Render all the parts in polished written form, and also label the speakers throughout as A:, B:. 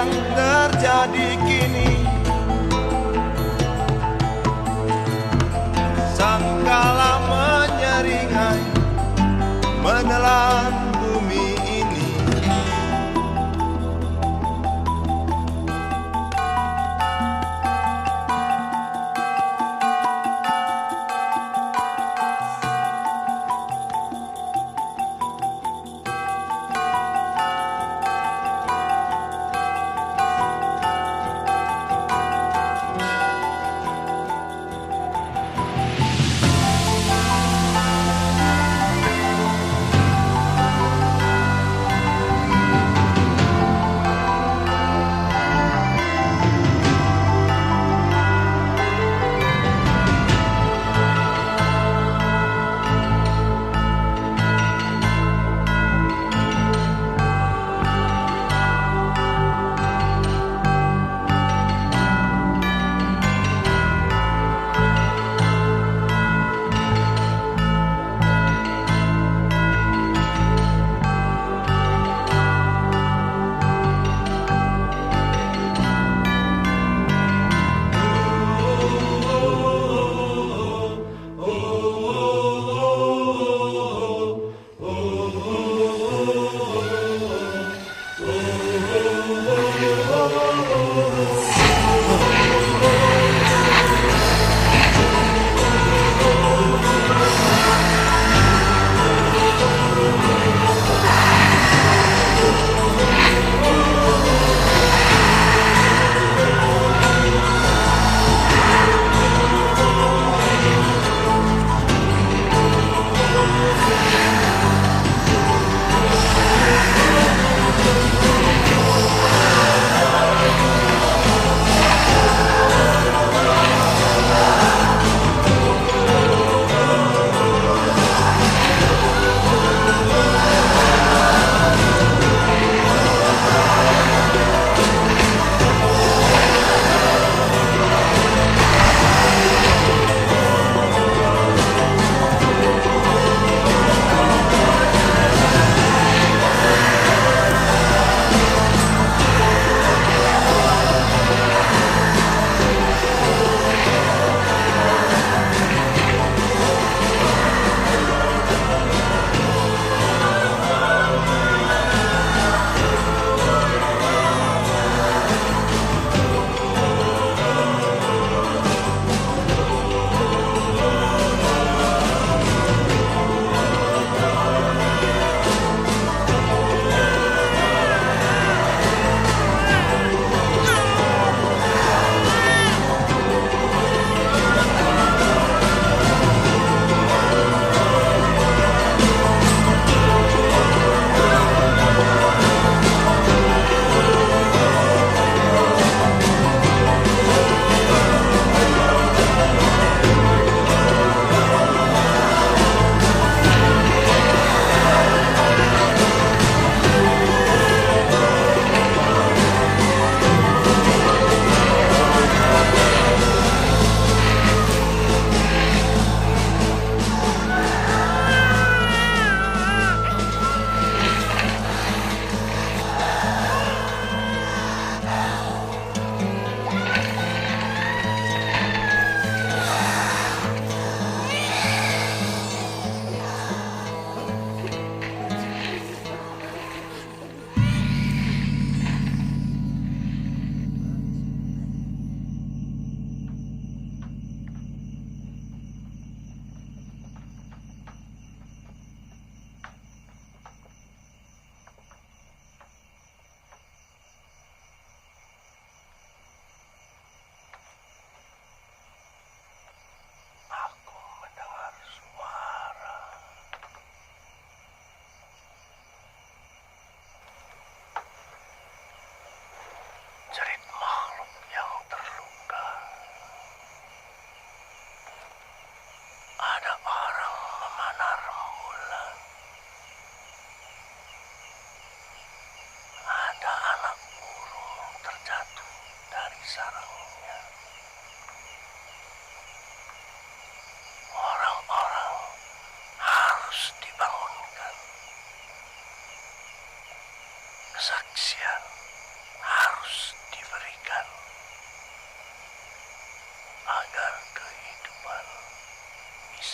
A: yang terjadi kini. Sangkala menyeringai menelan bumi ini.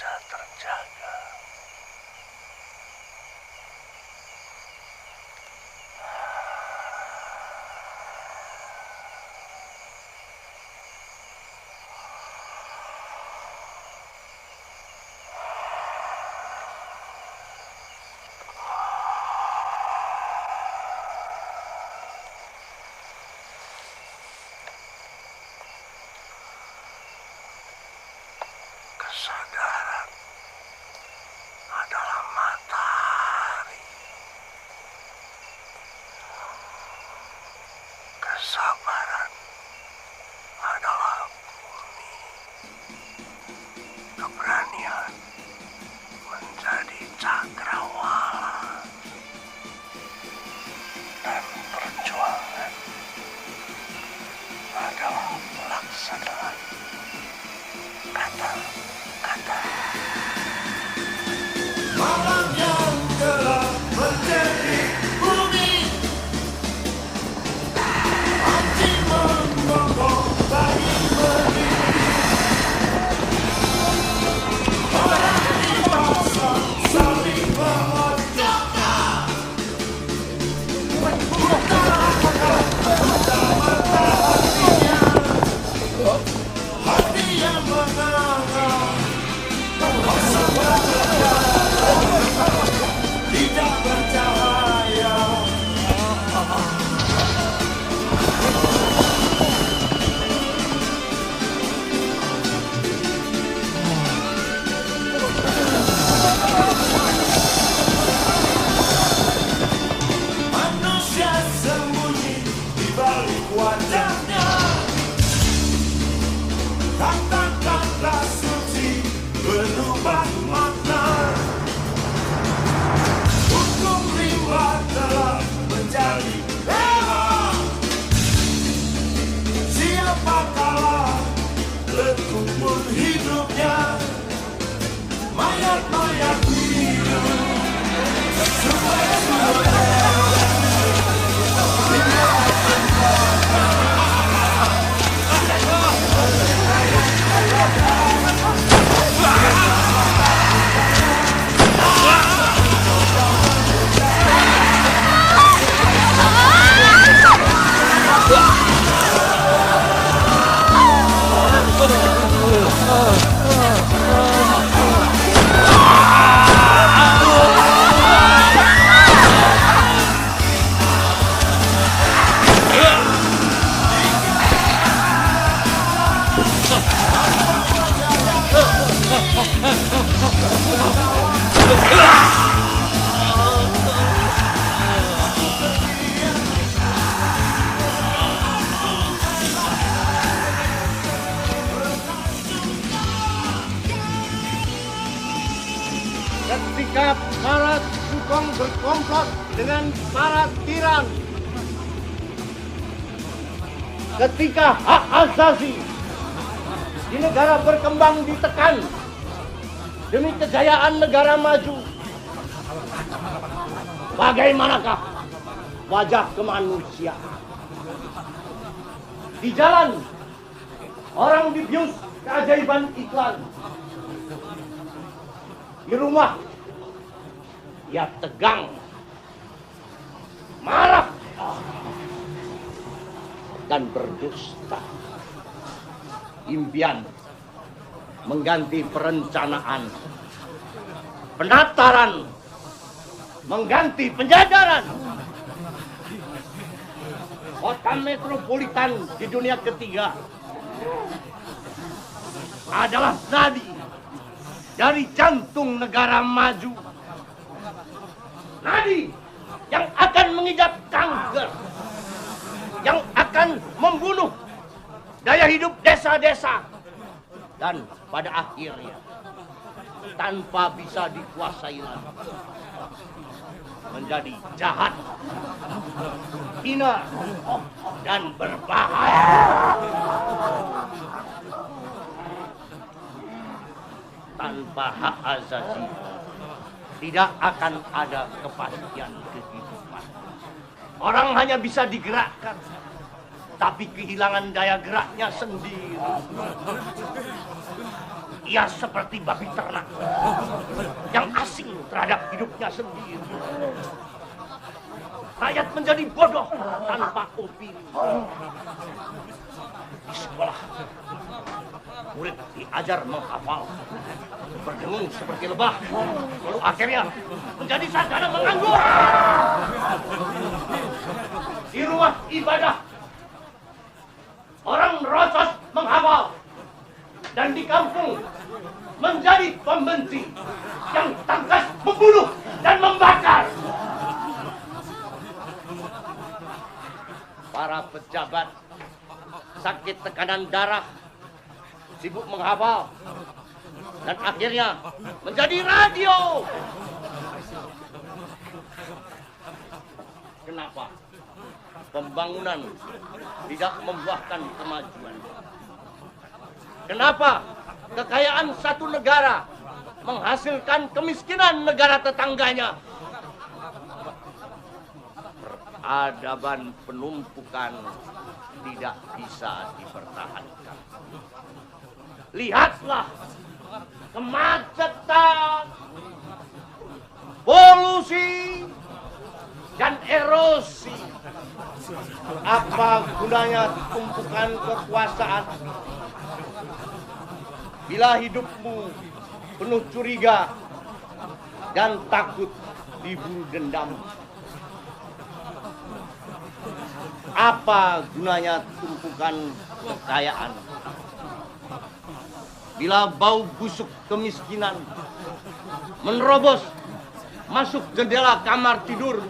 B: bisa terjaga. Kesadaran adalah matahari. Kesabaran adalah bumi. Keberanian menjadi cakrawala. Dan perjuangan adalah pelaksanaan kata-kata.
A: Malam yang gelap menjadi bumi, hati menggonggong bagi berdiri. Orang dipaksa saling memojokkan. Bukan mata hatinya, hati yang menganggap tidak bercahaya. Manusia sembunyi di balik wajahnya. Kata-kata suci berubah makna. Hukum rimba telah menjadi dewa. Siapa kalah lekuk pun hidupnya. Mayat-mayat hidup.
C: Ketika para sukong berkomplot dengan para tiran, ketika hak asasi di negara berkembang ditekan demi kejayaan negara maju, bagaimanakah wajah kemanusiaan? Di jalan, orang dibius keajaiban iklan. Di rumah, ia tegang, marah, dan berdusta. Impian mengganti perencanaan, penataran mengganti penjadaran. Kota metropolitan di dunia ketiga adalah nadi dari jantung negara maju. Nadi yang akan mengidap kanker, yang akan membunuh daya hidup desa-desa, dan pada akhirnya tanpa bisa dikuasai lagi menjadi jahat, hina, dan berbahaya. Tanpa hak asasi tidak akan ada kepastian kehidupan. Orang hanya bisa digerakkan, tapi kehilangan daya geraknya sendiri. Ia seperti babi ternak yang asing terhadap hidupnya sendiri. Rakyat menjadi bodoh tanpa opini. Di sekolah, murid diajar menghafal, berdengung seperti lebah, lalu akhirnya menjadi sarjana menganggur. Di rumah ibadah, orang rocos menghafal, dan di kampung menjadi pembenci yang tangkas membunuh dan membakar. Para pejabat sakit tekanan darah, sibuk menghafal, dan akhirnya menjadi radio. Kenapa pembangunan tidak membuahkan kemajuan? Kenapa kekayaan satu negara menghasilkan kemiskinan negara tetangganya? Peradaban penumpukan tidak bisa dipertahankan. Lihatlah kemacetan, polusi, dan erosi. Apa gunanya tumpukan kekuasaan bila hidupmu penuh curiga dan takut diburu dendam? Apa gunanya tumpukan kekayaan bila bau busuk kemiskinan menerobos masuk jendela kamar tidur?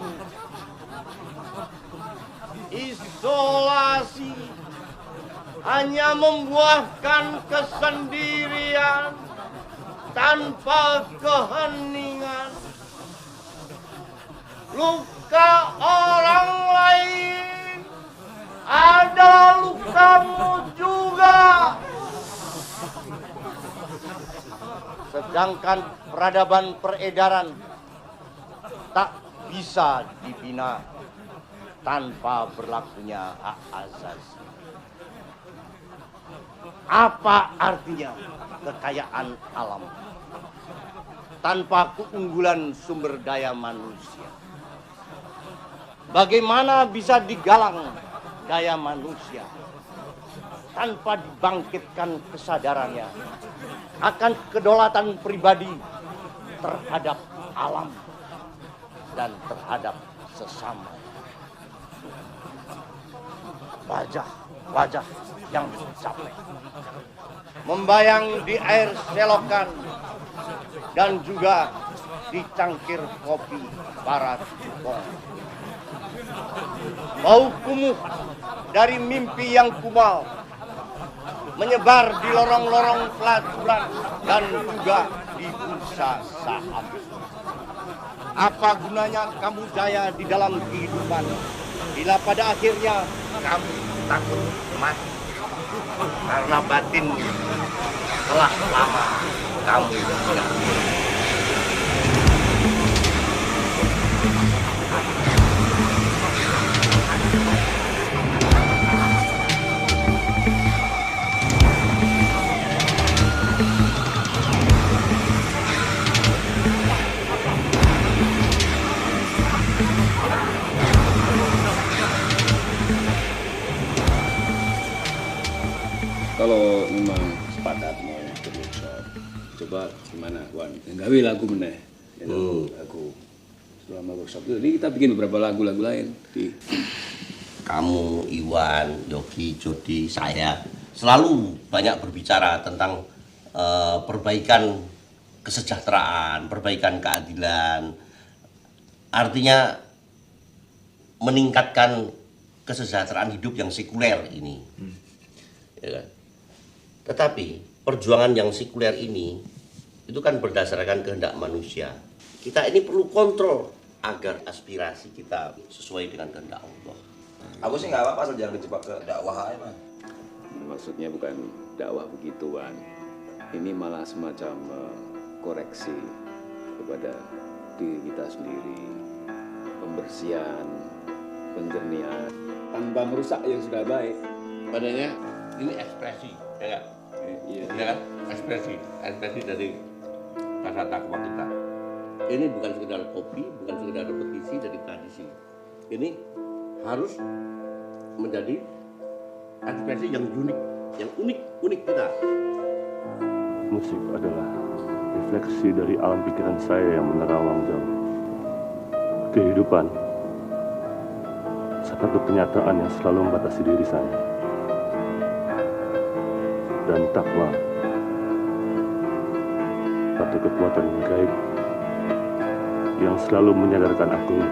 C: Isolasi hanya membuahkan kesendirian tanpa keheningan. Luka orang lain adalah lukamu juga. Sedangkan peradaban peredaran tak bisa dibina tanpa berlakunya hak asasi. Apa artinya kekayaan alam tanpa keunggulan sumber daya manusia? Bagaimana bisa digalang daya manusia tanpa dibangkitkan kesadarannya akan kedaulatan pribadi terhadap alam dan terhadap sesama? Wajah-wajah yang capek membayang di air selokan dan juga di cangkir kopi para cukong. Bau kumuh dari mimpi yang kumal menyebar di lorong-lorong pelacuran dan juga di bursa saham. Apa gunanya kamu jaya di dalam kehidupan bila pada akhirnya kamu takut mati karena batin telah lama kamu tidak.
D: Kalau memang sepakat mau workshop, coba gimana, Wan? Gawe lagu meneh, lagu. Selama workshop itu, ini kita bikin beberapa lagu-lagu lain.
E: Kamu, Iwan, Yogi, Jody, saya selalu banyak berbicara tentang perbaikan kesejahteraan, perbaikan keadilan. Artinya meningkatkan kesejahteraan hidup yang sekuler ini. Ya kan? Tetapi perjuangan yang sekuler ini itu kan berdasarkan kehendak manusia. Kita ini perlu kontrol agar aspirasi kita sesuai dengan kehendak Allah.
F: Aku sih nggak apa-apa asal jangan dijebak ke dakwah aja, Man.
D: Maksudnya bukan dakwah begituan. Ini malah semacam koreksi kepada diri kita sendiri, pembersihan, penjernihan, tanpa merusak yang sudah baik.
E: Padanya ini ekspresi, ya gak?
D: Iya.
E: Ya kan? Ekspresi dari rasa takwa kita. Ini bukan sekedar kopi, bukan sekedar repetisi dari tradisi. Ini harus menjadi ekspresi yang unik, unik kita.
G: Musik adalah refleksi dari alam pikiran saya yang menerawang jauh. Kehidupan, satu kenyataan yang selalu membatasi diri saya. Dan takwa, satu kekuatan gaib yang selalu menyadarkan aku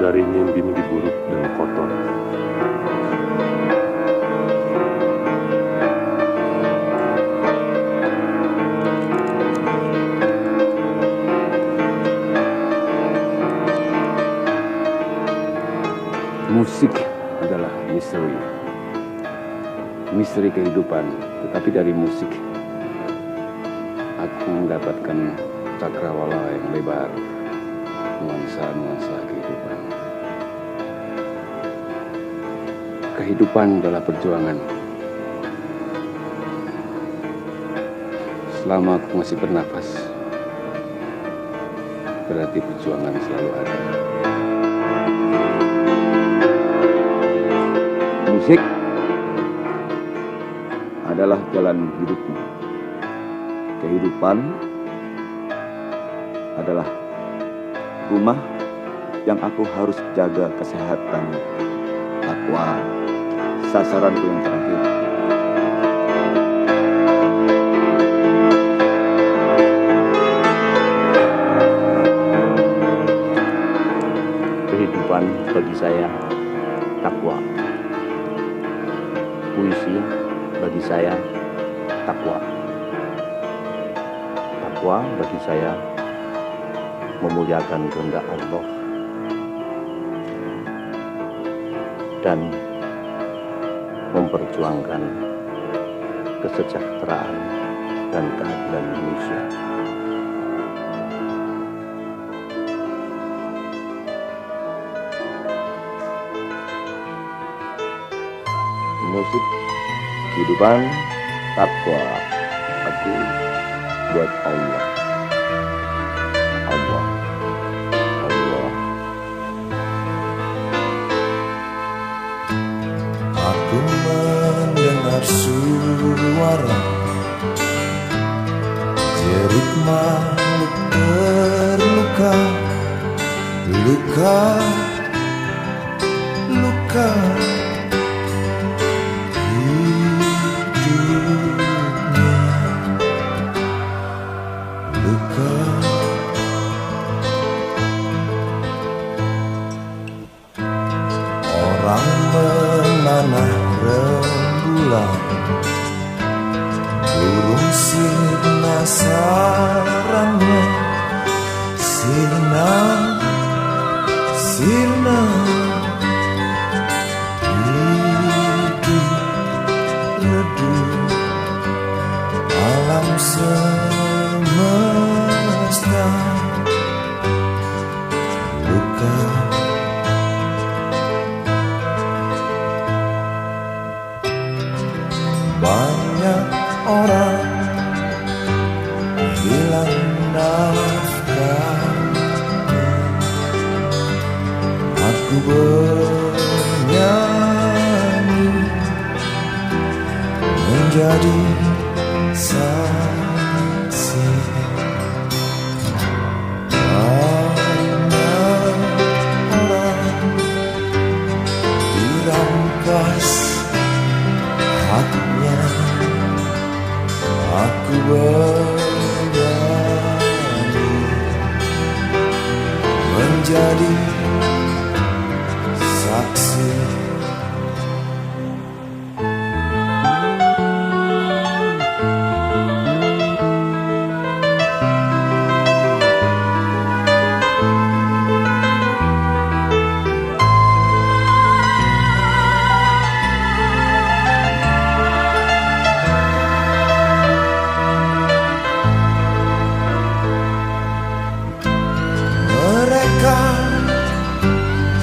G: dari mimpi-mimpi buruk dan kotor.
D: Musik adalah misteri kehidupan, tetapi dari musik aku mendapatkan cakrawala yang lebar, nuansa kehidupan. Kehidupan adalah perjuangan. Selama aku masih bernafas, berarti perjuangan selalu ada. Musik adalah jalan hidupmu. Kehidupan adalah rumah yang aku harus jaga kesehatan. Takwa, sasaranku yang terakhir.
G: Kehidupan bagi saya takwa. Puisi bagi saya takwa. Takwa bagi saya memuliakan kehendak Allah dan memperjuangkan kesejahteraan dan keadilan manusia.
C: Musik, kehidupan, takwa, aku buat Allah. Allah.
A: Aku mendengar suara jerit makhluk terluka, luka hidupnya, luka. Orang memanah rembulan, burung sirna sarangnya, sirna hidup redup alam semesta, luka. Banyak orang hilang nafkahnya. Aku bernyanyi menjadi saksi. Banyak orang dirampas haknya. Aku bernyanyi menjadi saksi. Mereka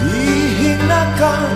A: dihinakan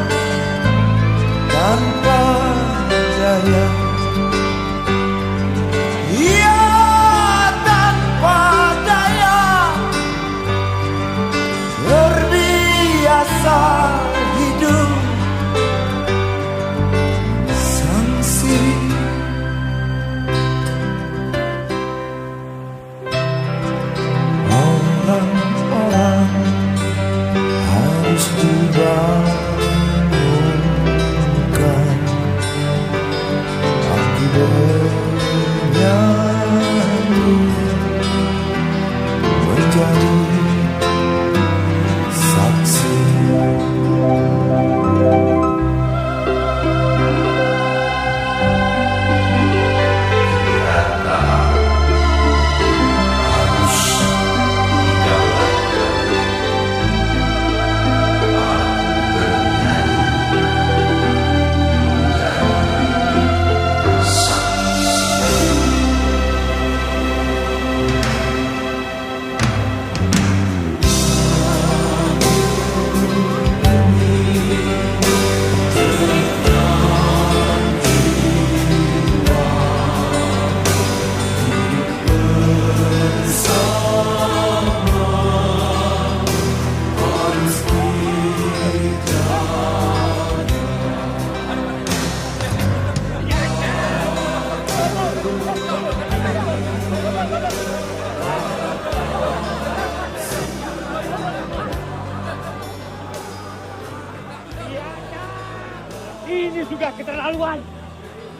C: Ini sudah keterlaluan.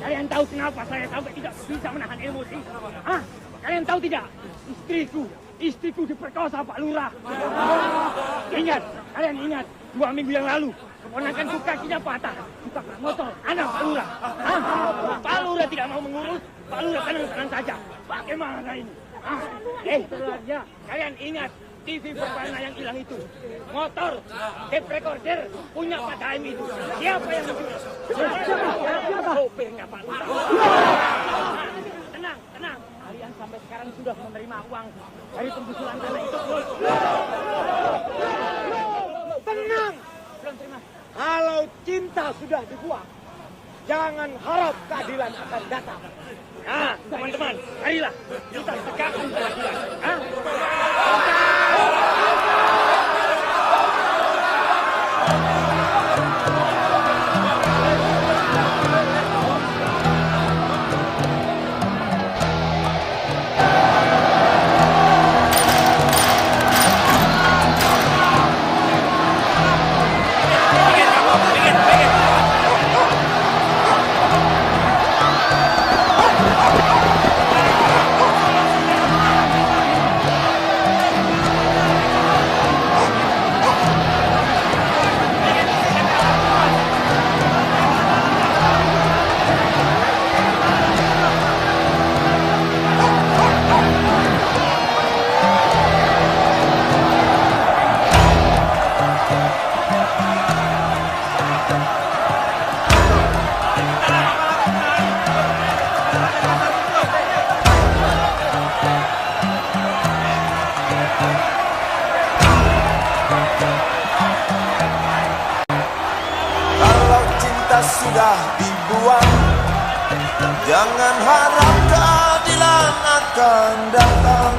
C: Kalian tahu kenapa saya sampai tidak bisa menahan emosi? Hah? Kalian tahu tidak? Istriku diperkosa Pak Lurah. Ingat, kalian ingat 2 minggu yang lalu keponakanku kakinya patah ditabrak motor anak Pak Lurah. Hah? Pak Lurah tidak mau mengurus, Pak Lurah tenang saja. Bagaimana ini? Hah? Ya, kalian ingat TV berwarna yang hilang itu, motor, tape recorder punya Pak Daim itu. Siapa yang mencuri? Siapa? Sopirnya Pak Lurah. Tenang. Kalian sampai sekarang sudah menerima uang dari penggusuran tanah itu belum? Tenang. Belum terima. Kalau cinta sudah dibuang, jangan harap keadilan akan datang. Nah, teman-teman, marilah kita tegakkan keadilan.
A: Sudah dibuang, jangan harap keadilan akan datang.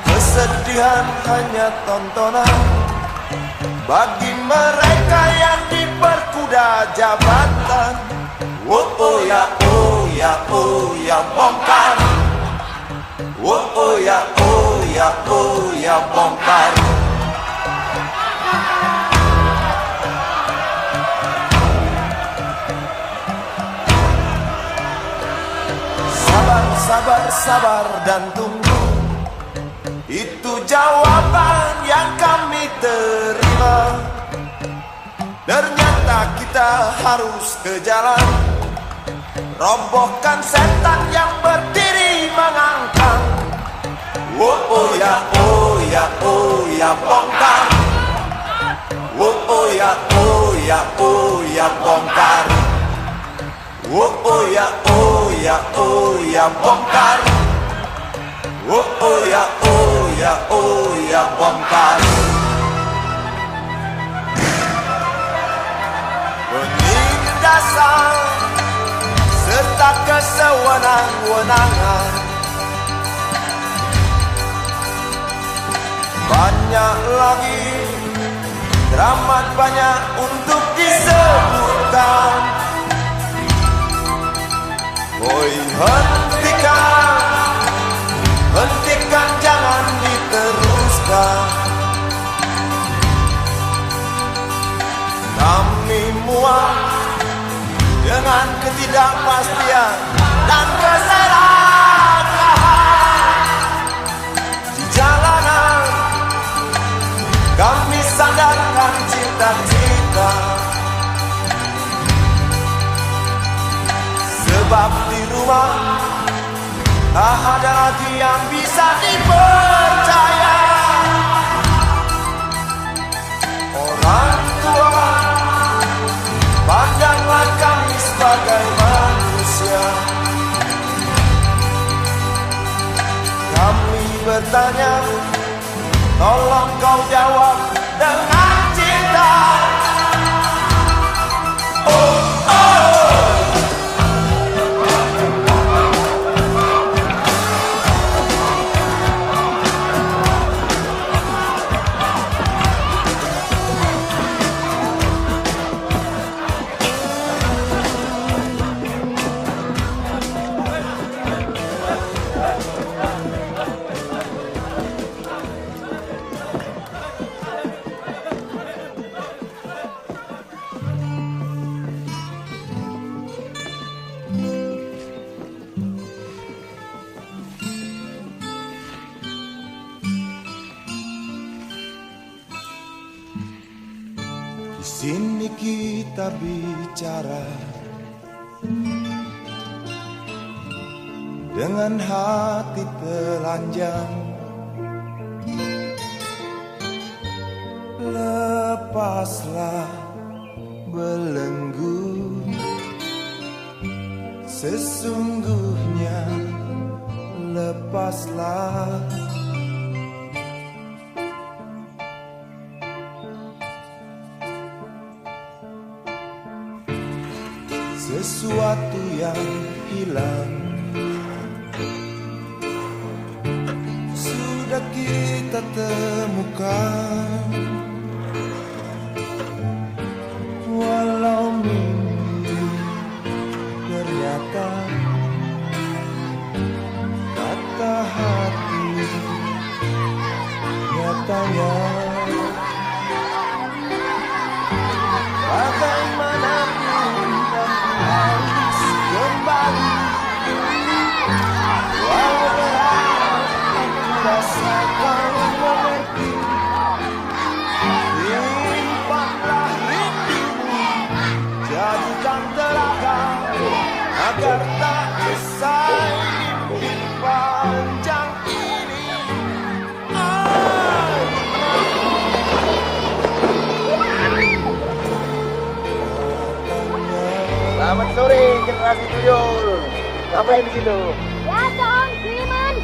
A: Kesedihan hanya tontonan bagi mereka yang diperkuda jabatan. Oh ya bongkar. Oh ya bongkar. Sabar dan tunggu, itu jawaban yang kami terima. Ternyata kita harus ke jalan, robohkan setan yang berdiri mengangkang. Oh ya bongkar. Oh ya bongkar. Oh ya bongkar. Oh ya bongkar. Penindasan serta kesewenang-wenangan, banyak lagi, teramat banyak untuk disebutkan. Oi, hentikan, jangan diteruskan. Kami muak dengan ketidakpastian dan keserakahan di jalanan. Kami sandarkan cita-cita, sebab di rumah tak ada lagi yang bisa dipercaya. Orang tua, pandanglah kami sebagai manusia. Kami bertanya, tolong kau jawab dengan cinta. sini kita bicara dengan hati telanjang. Lepaslah belenggu, sesungguhnya lepaslah. Sesuatu yang hilang sudah kita temukan, walau mimpi ternyata kata hati nyatanya. Bagaimanapun harus kembali, walau berat aku rasa kau mengerti. Limpahlah rindumu, jadikan telaga agar tak usai mimpi panjang ini.
H: Selamat sore generasi tuyul. Ngapain di situ?
I: Biasa Om, Swimen.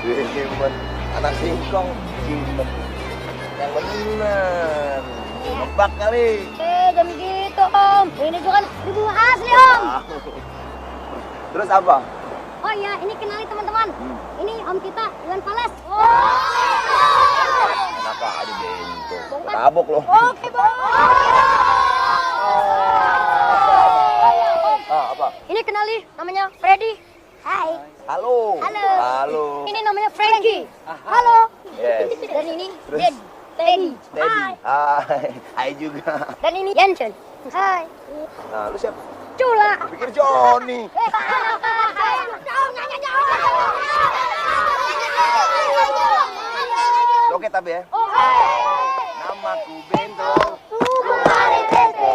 H: Swimen, anak singkong. Swimen. Yang bener. Nebak kali.
I: Jam gitu Om. Ini juga kan ribu asli Om.
H: Terus apa?
I: Oh iya, ini kenali teman-teman. Ini Om kita, Iwan Fales.
H: Kenapa ada bento? Tabok loh.
I: Oke, Bang.
H: Apa?
I: Ini kenali, namanya Freddy. Hai.
H: Halo.
I: Halo.
H: Halo.
I: Ini namanya Frankie. Halo.
H: Yes.
I: Dan ini
H: Terus?
I: Teddy.
H: Teddy. Hai. Hai juga.
I: Dan ini Yanchen. Hai.
H: Nah, lu siapa?
I: Cula.
H: Pikir Johnny. Oke tapi ya. Namaku Bento.
I: Kemarin tete,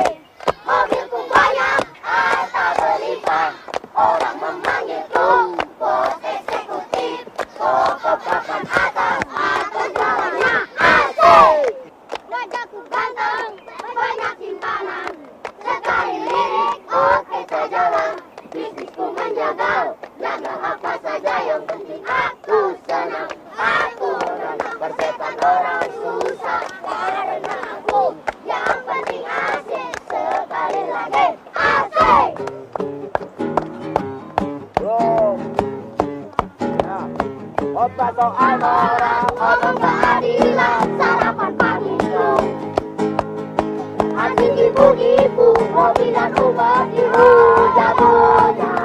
I: mobilku banyak, harta berlimpah. Orang memanggilku bos eksekutif. Toko papan atas, atau jalannya asik. Wajahku ganteng, banyak simpanan. Sekali lirik, oke saja lah. Bisnisku menjagal, jaga apa saja yang penting aku senang. Aku menang persetan orang susah. Karena aku yang penting asik. Sekali lagi asik.
H: Bro. Ya.
I: Opa soal orang, ngomong keadilan. Sarapan pagi itu asik ibu-ibu, mobil dan rumah dihujat-hujat.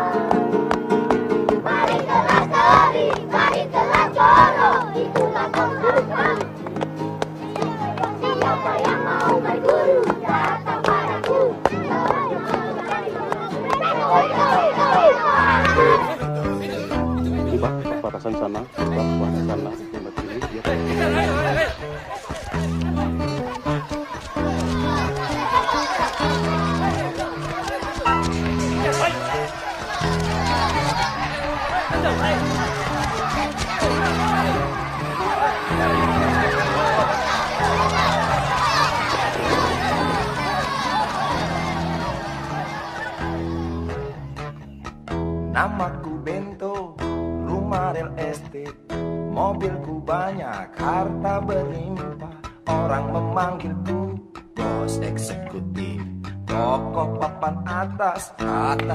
I: Mari kelas teri, mari kelas coro, itulah konsultan. Siapa yang mau berguru, datang padaku.
G: Di batasan sana, batasan sana, tempat ini dia.
A: Namaku Bento, rumah real estate, mobilku banyak, harta berlimpah. Orang memanggilku bos eksekutif. Toko papan atas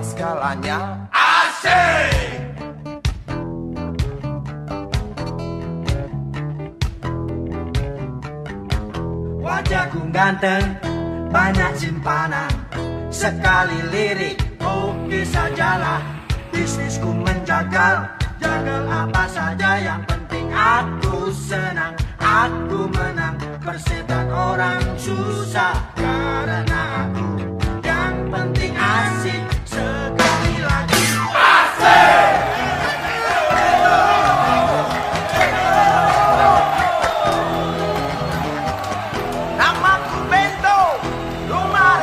A: skalanya asik.
J: Wajahku ganteng, banyak simpanan. Sekali lirik, oke sajalah. Bisnisku menjagal, jagal apa saja yang penting aku senang. Aku menang, persetan orang susah. Karena aku yang penting asik. Sekali lagi asik.
A: Namaku Bento, rumah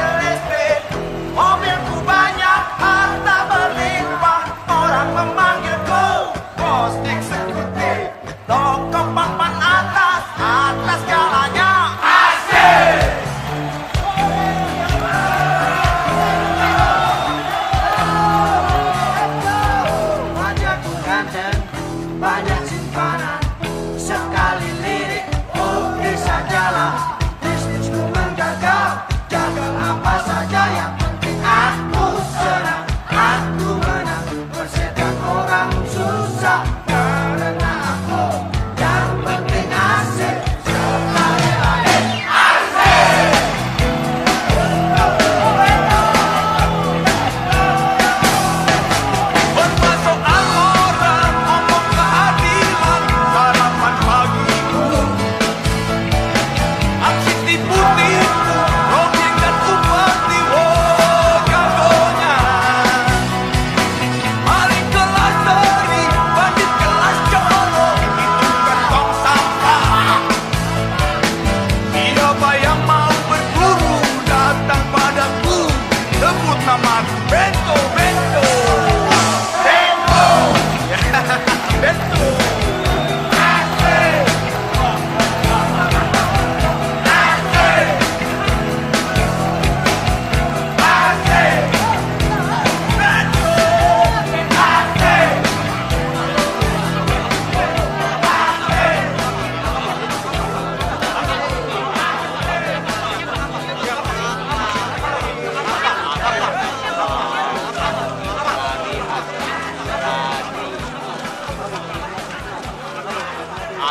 J: Bento, bento, bento, bento.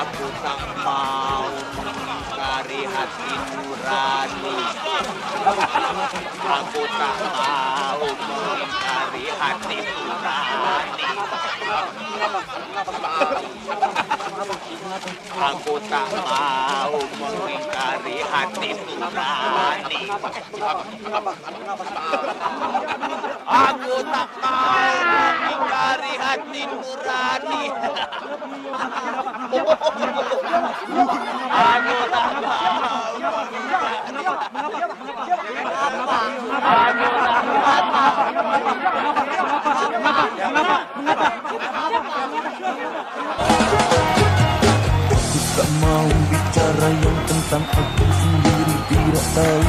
K: Aku tak mau mengingkari hati nurani. Aku tak mau mengingkari hati nurani. Aku tak mau mengingkari hati nurani. Aku tak mau mengingkari hati nurani. Aku tak
J: mau bicara yang tentang aku sendiri tidak tahu.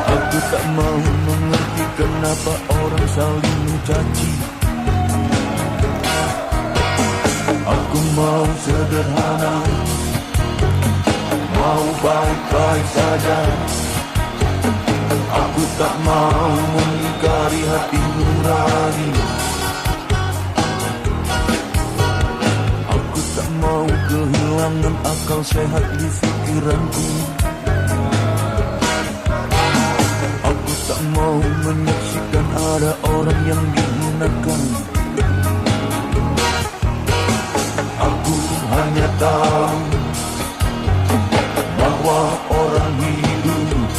J: Aku tak mau mengerti kenapa orang saling mencaci. Aku mau sederhana, mau baik-baik saja. Aku tak mau mengingkari hati nurani. Aku tak mau kehilangan akal sehat di pikiranku. Aku tak mau menyaksikan ada orang yang dihinakan. Aku hanya tahu bahwa orang hidup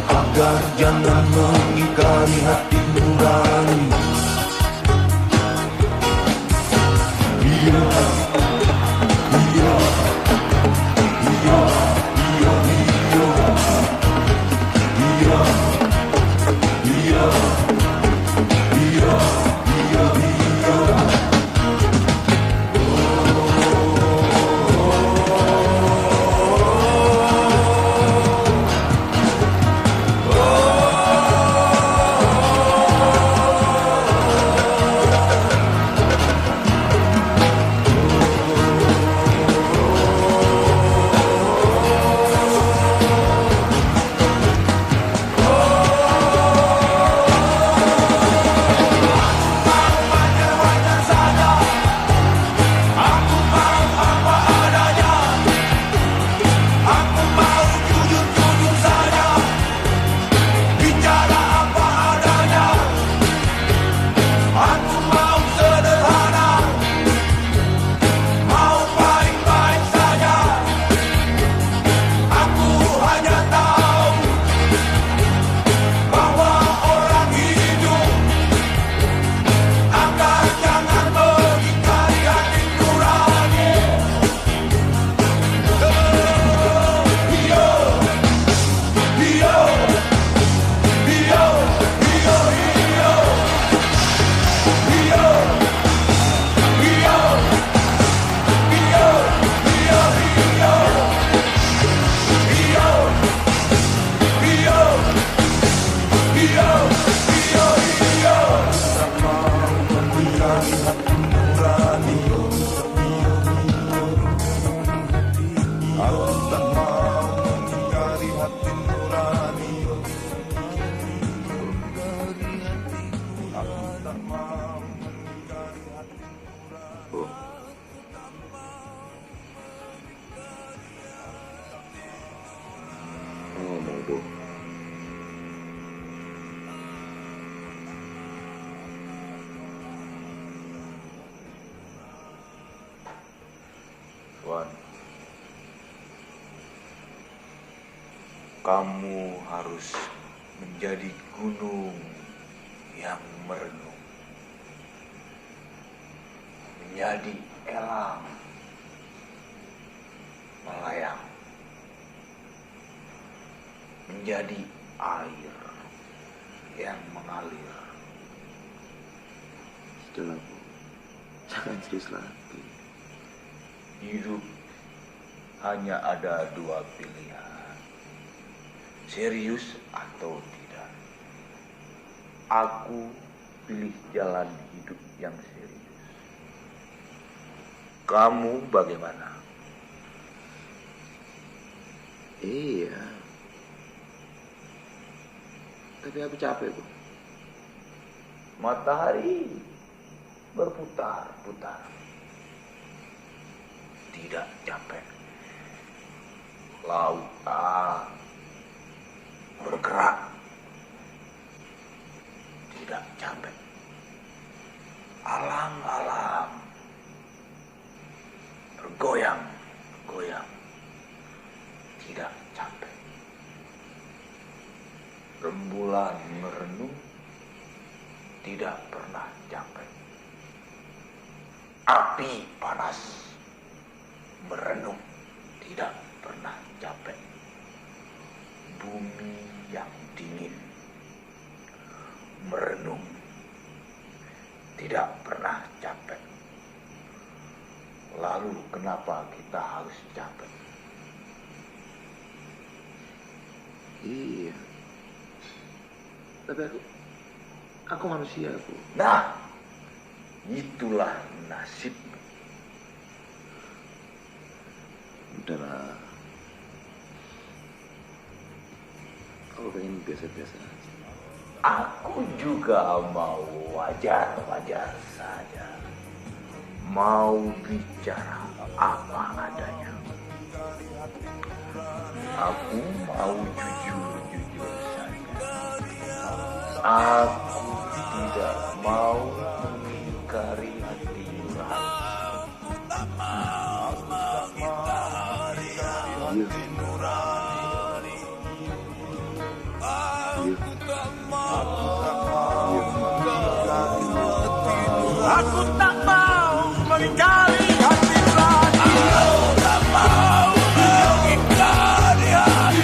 J: agar jangan mengingkari hati nurani.
L: Wan, kamu harus menjadi gunung yang merenung, menjadi elang melayang, menjadi air yang mengalir.
M: Sudahlah, Bu. Jangan serius lagi.
L: Hidup hanya ada dua pilihan. Serius atau tidak. Aku pilih jalan hidup yang serius. Kamu bagaimana?
M: Iya. Tapi aku capek, Bu.
L: Matahari berputar-putar. Tidak capek. Lautan bergerak. Tidak capek. Alam-alam bergoyang-goyang. Tidak capek. Rembulan merenung. Tidak pernah capek. Api panas merenung. Tidak pernah capek. Bumi yang dingin merenung. Tidak pernah capek. Lalu kenapa kita harus capek?
M: Iya. Tapi aku manusia, Bu.
L: Nah, itulah nasib.
M: Udahlah. Aku pengen biasa-biasa aja.
L: Aku juga mau wajar-wajar saja. Mau bicara apa adanya. Aku mau jujur-jujur saja. Aku tidak mau mengingkari hati
A: Aku tak mau mengingkari hati nurani. Aku tak mau mengingkari hati nurani. Aku tak mau mengingkari. Aku tak mau mengingkari hati nurani.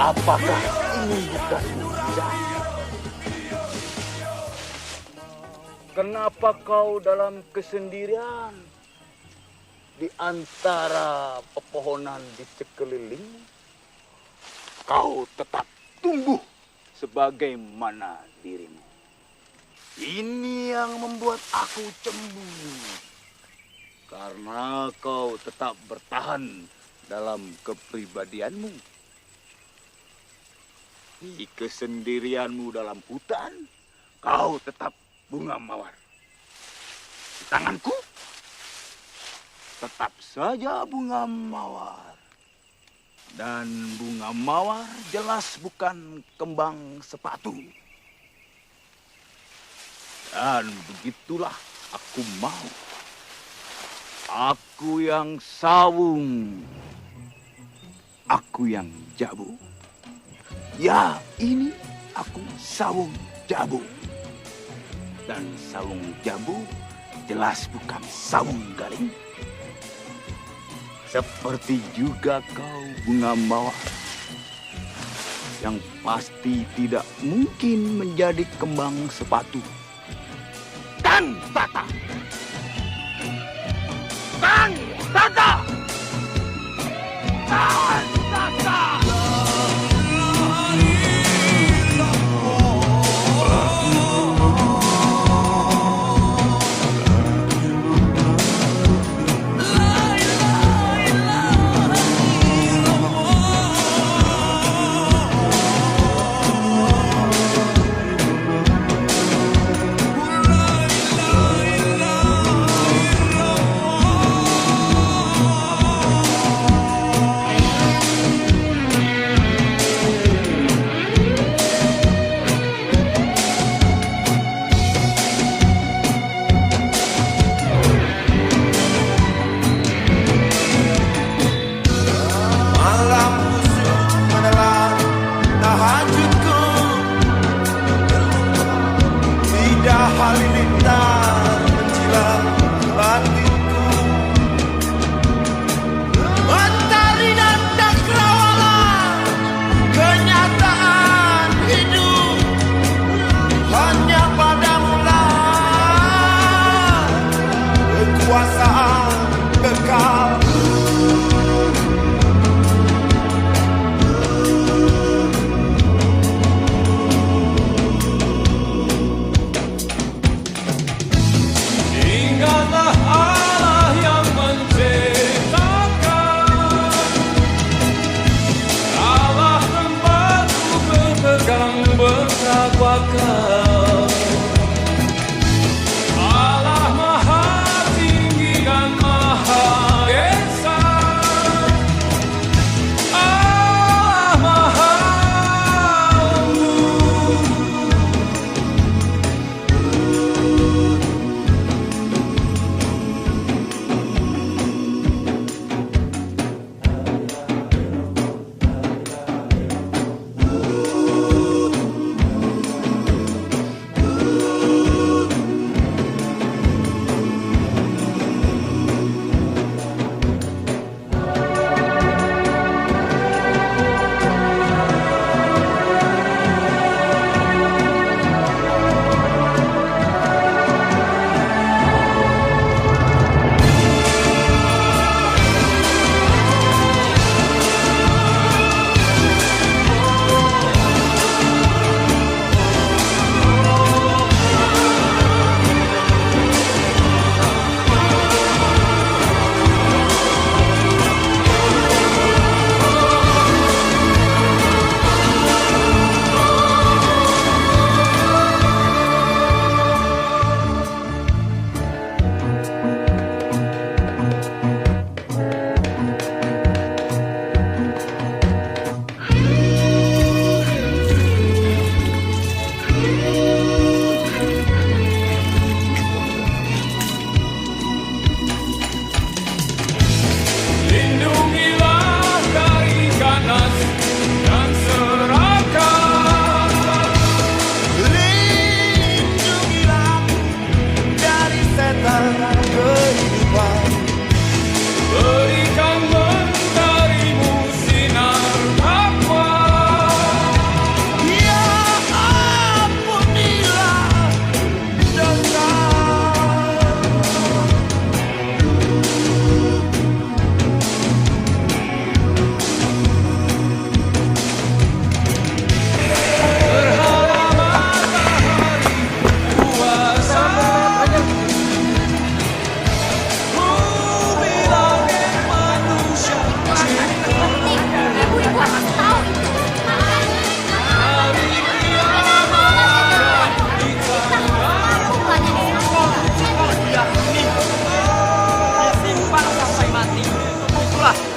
L: Apakah ini bukan mujizat? Kenapa kau dalam kesendirian di antara pepohonan di sekeliling? Kau tetap tumbuh sebagaimana dirimu. Ini yang membuat aku cemburu. Karena kau tetap bertahan dalam kepribadianmu. Di kesendirianmu dalam hutan, kau tetap bunga mawar. Di tanganku, tetap saja bunga mawar. Dan bunga mawar jelas bukan kembang sepatu. Dan begitulah aku mau. Aku yang sawung. Aku yang jabu. Ya, ini aku sawung jabu. Dan sawung jabu jelas bukan sawung garing. Seperti juga kau bunga mawar. Yang pasti tidak mungkin menjadi kembang sepatu. Dan Tata! Dan Tata! Dan Tata!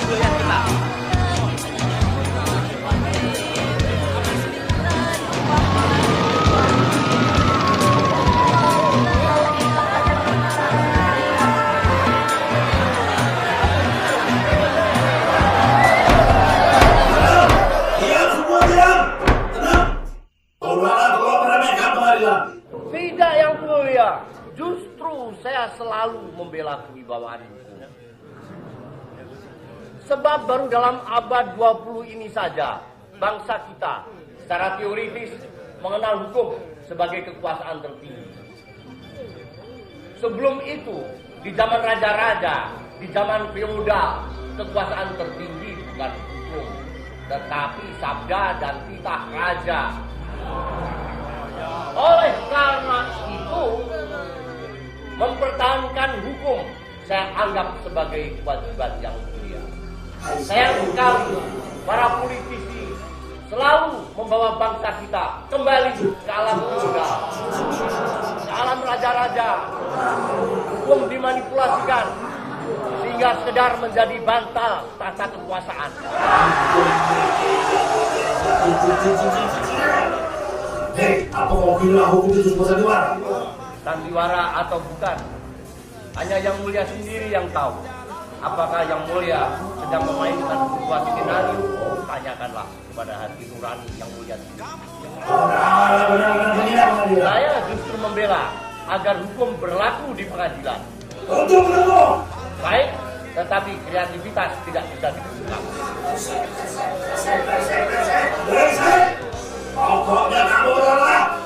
K: wilayah kita.
N: Tidak, Yang Mulia. Justru saya selalu membela kewibawaan hukum. Sebab baru dalam abad 20 ini saja bangsa kita secara teoritis mengenal hukum sebagai kekuasaan tertinggi. Sebelum itu, di zaman raja-raja, di zaman feodal, kekuasaan tertinggi bukan hukum, tetapi sabda dan titah raja. Oleh karena itu, mempertahankan hukum saya anggap sebagai kewajiban yang mulia. Sayang sekali para politisi selalu membawa bangsa kita kembali ke alam feodal, ke alam raja-raja. Hukum dimanipulasikan sehingga sekedar menjadi bantal tata kekuasaan.
A: Hei, apa kau bilang hukum itu cuma sandiwara?
N: Sandiwara atau bukan, hanya Yang Mulia sendiri yang tahu. Apakah Yang Mulia sedang memainkan sebuah skenario? Tanyakanlah kepada hati nurani Yang Mulia sendiri. Saya justru membela agar hukum berlaku di pengadilan. Baik, tetapi kreativitas tidak bisa dibungkam.
A: Pokoknya kamu adalah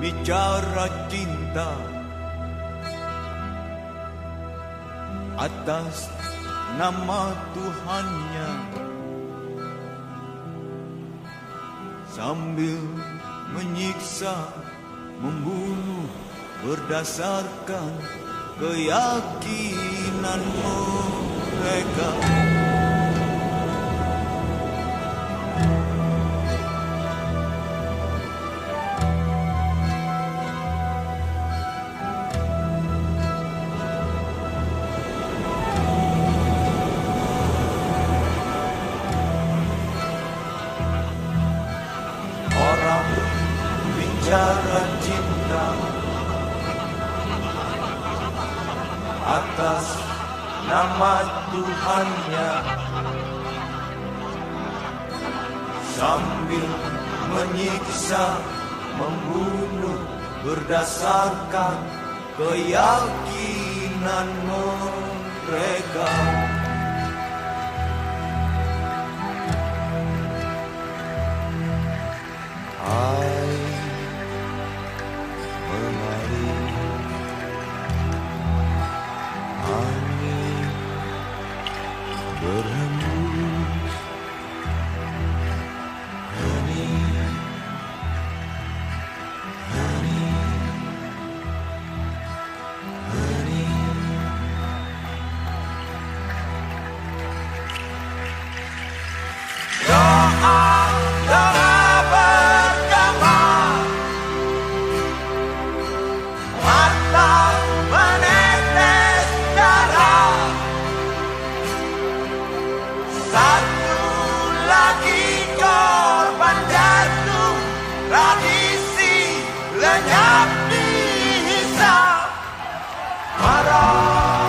J: bicara cinta atas nama Tuhannya, sambil menyiksa, membunuh berdasarkan keyakinan mereka. Orang bicara cinta atas nama Tuhannya, sambil menyiksa, membunuh berdasarkan keyakinan mereka. Hai menari, angin berhembus, hening, hening, hening. Doa bergema, mata menetes darah. Satu lagi korban jatuh, tradisi lenyap dihisap. Marah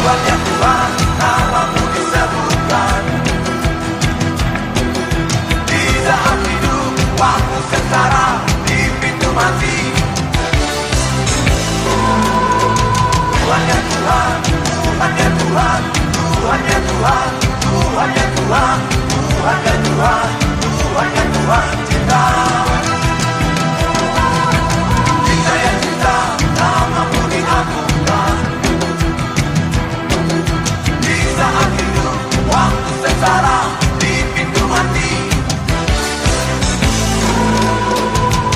J: Tuhan, Tuhan, namamu disebutkan. Di saat hidup, waktu sengsara, di pintu mati. Tuhan ya Tuhan, Tuhan ya Tuhan, Tuhan ya Tuhan, Tuhan ya Tuhan, Tuhan ya Tuhan, Tuhan ya Tuhan, cinta. Cinta ya cinta, namamu diagungkan. Saat hidup, waktu sengsara, di pintu mati.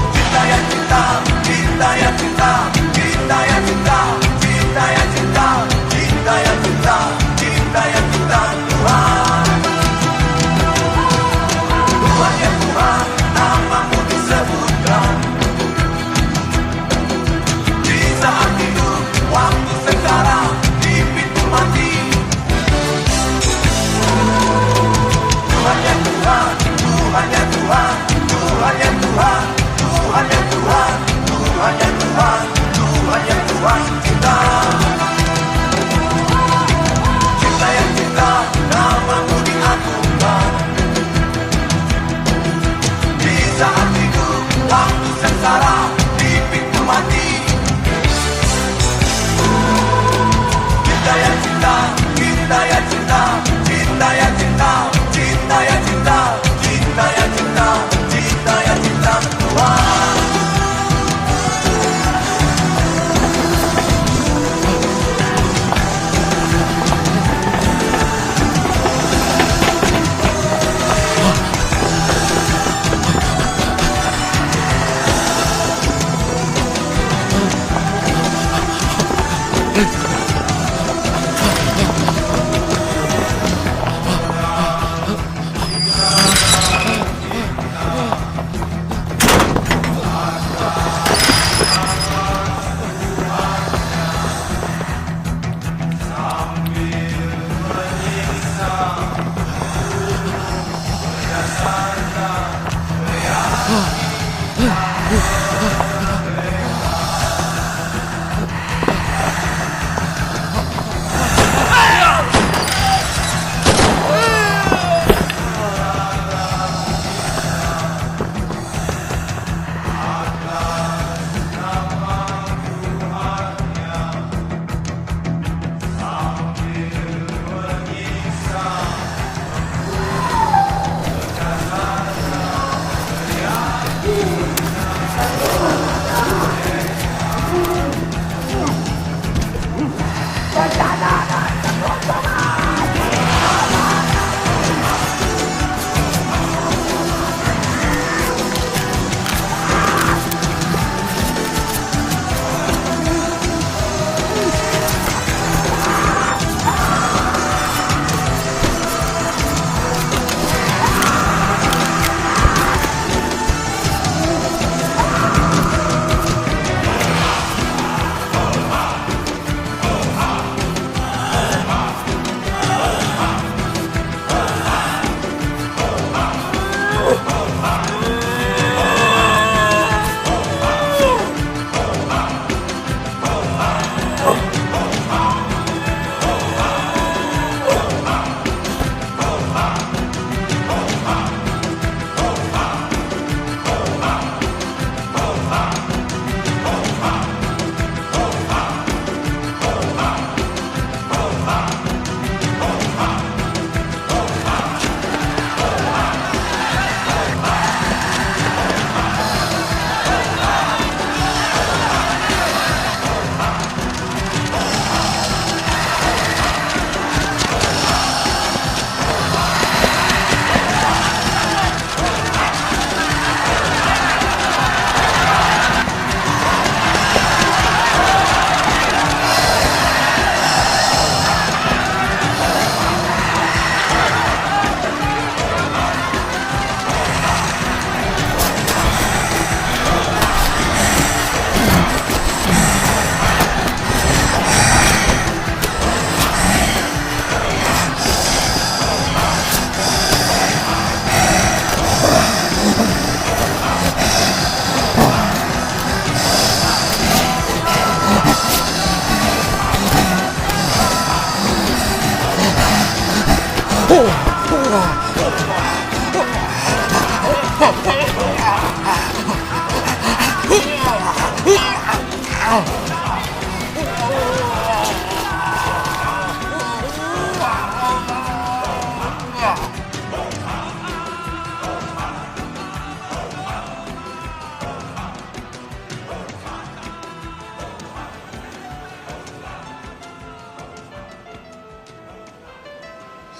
J: Cinta ya cinta, cinta ya cinta, cinta ya cinta, cinta ya cinta, cinta ya cinta, cinta ya cinta Tuhan. Tuhan ya Tuhan, namamu disebutkan. Di saat hidup, waktu sengsara, di pintu mati. Tuhan ya Tuhan, Tuhan ya Tuhan, Tuhan ya Tuhan, Tuhan ya Tuhan, Tuhan ya Tuhan, Tuhan ya Tuhan, cinta. Cinta ya cinta, namamu diagungkan. Di saat hidup, waktu sengsara, di pintu mati. Cinta ya cinta, cinta ya cinta, cinta ya cinta, cinta ya cinta, cinta ya cinta, cinta ya cinta Tuhan.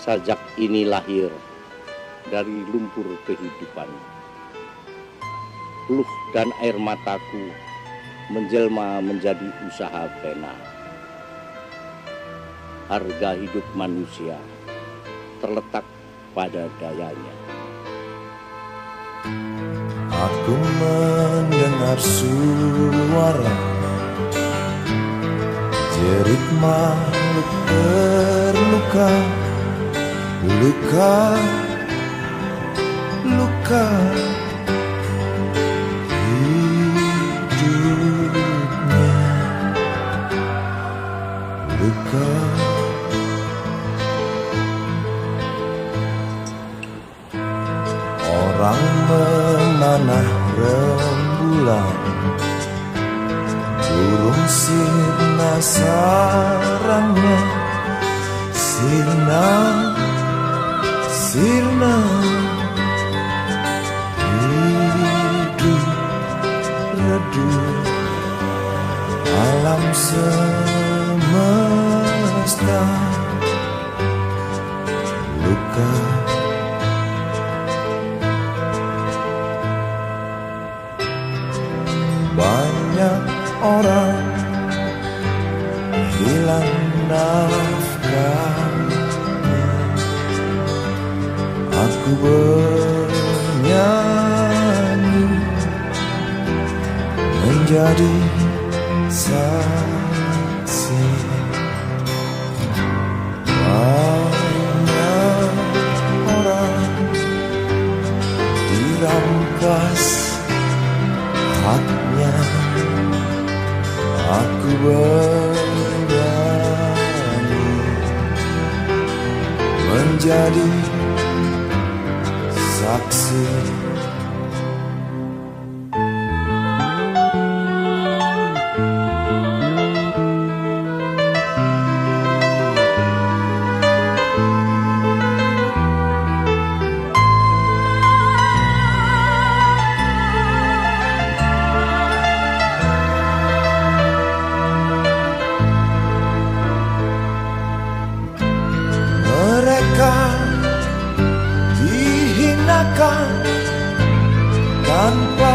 E: Sajak ini lahir dari lumpur kehidupan. Peluh dan air mataku menjelma menjadi usaha pena. Harga hidup manusia terletak pada dayanya.
J: Aku mendengar suara jerit makhluk terluka. Luka, luka hidupnya, luka. Orang memanah rembulan, burung sirna sarangnya, sirna sirna hidup redup alam semesta, luka. Banyak orang hilang nafkah. Aku bernyanyi menjadi saksi. Banyak orang dirampas haknya. Aku bernyanyi menjadi saksi. Mereka dihinakan tanpa